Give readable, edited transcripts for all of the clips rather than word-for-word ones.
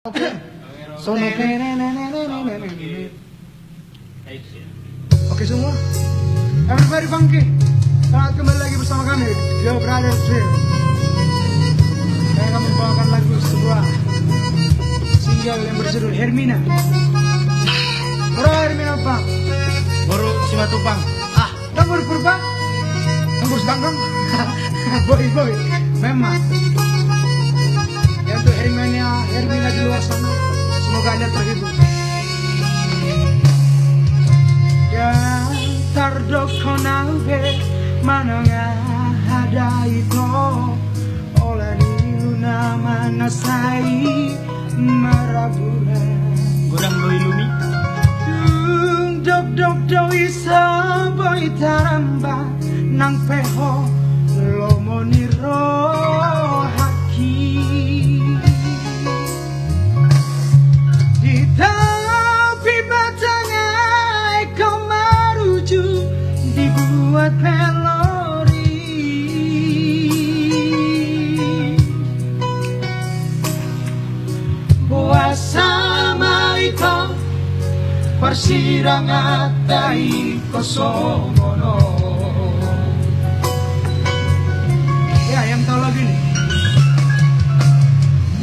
Oke. Sono Oke semua. Everybody funky. Selamat kembali lagi bersama kami Yo Brothers Drill. Saya akan membawakan lagu sebuah single yang berjudul Hermina. Bro Hermina Bang. Baru Simatupang. Tanggur purba. Tanggur sedang. Boy. Memang. Ya untuk Hermina di luar sana, semoga Anda terhibur. Ya tardokonabe mananga ada itu oleh luna manasai marabuna Godang doi lumi. Dok isa boy taramba nang peho lomoniro haki. Dibuat melodi Buasama ito Persidangan tayo kosomono. Ya, yang tahu lagi nih.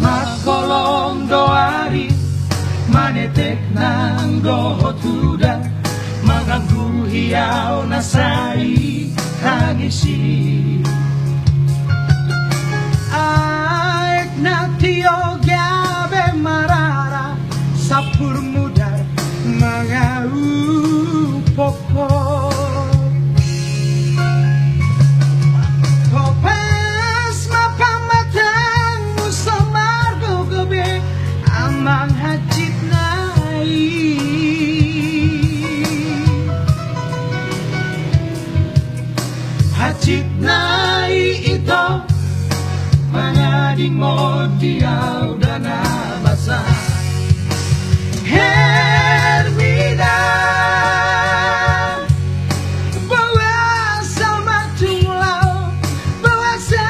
Makolong doari Manetek nang dohotuda Maganggu hiyaw na sa'y hangisi. Aik na tiyo gabe marara sapur mudar mga upoko. Kopas mapamatang musamargo gabi amang hajit nai. Hajit nai ito Manading mo diyaw na nabasa. Hermina bawa sa matulaw bawa sa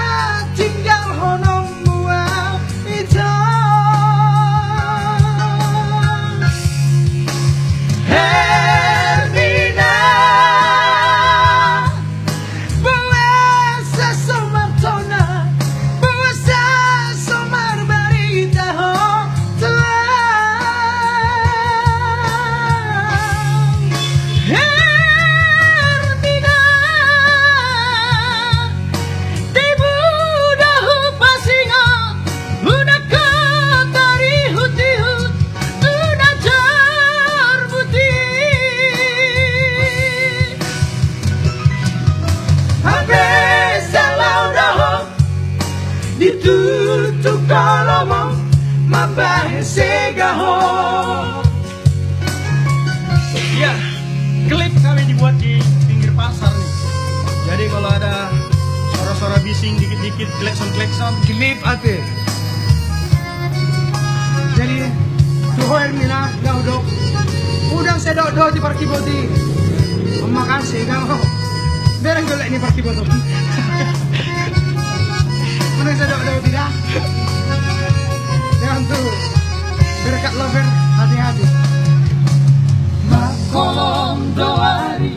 tinggal honong muaw ito. Hermina ditutup kalau mabahesegaho. Ya, klip kami dibuat di pinggir pasar nih. Jadi kalau ada suara-suara bising dikit-dikit, klekson-klekson, Klip ate. Jadi tuh Hermina gaudok udang sedok di parki boti. Makasih kamu. Bereng golek ini parki boti. Mana sedok tidak? Jangan tuh berkat lover hati-hati. makolong doari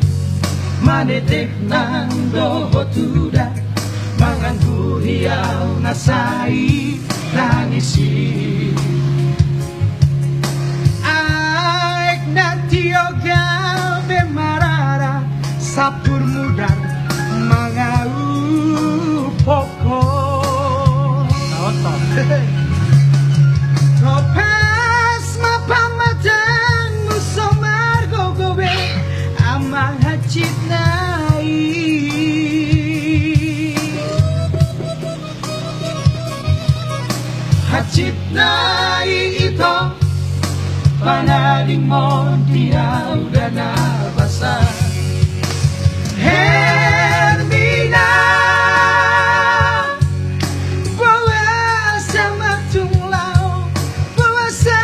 manetek nang dohotuda manganggu hiyaw na sa'y nangisi. Aik na tiyoga bemarara sapur mudar mga upoko. Kopas mapamatang musamargo gobe amang hajit nai. Hajit nai ito Panading mo diyaw na nabasa. Hermina bawa sa matulaw bawa sa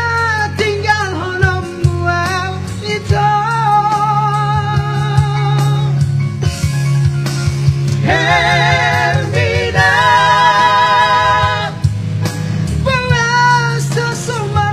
tinggal honong muaw ito. Hermina bawa sa suma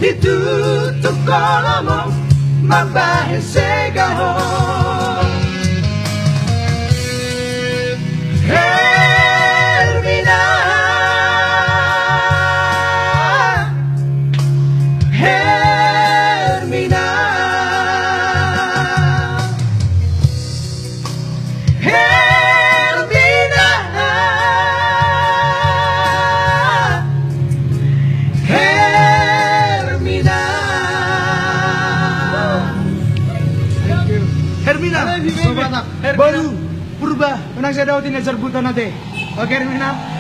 ditutup kolomo mabahe segaho. Hermina, Hermina, Hermina, Hermina. Thank you. Hermina, Sobat, Hermina. baru purba menang saya dautin ajar buta nate. Oke Hermina.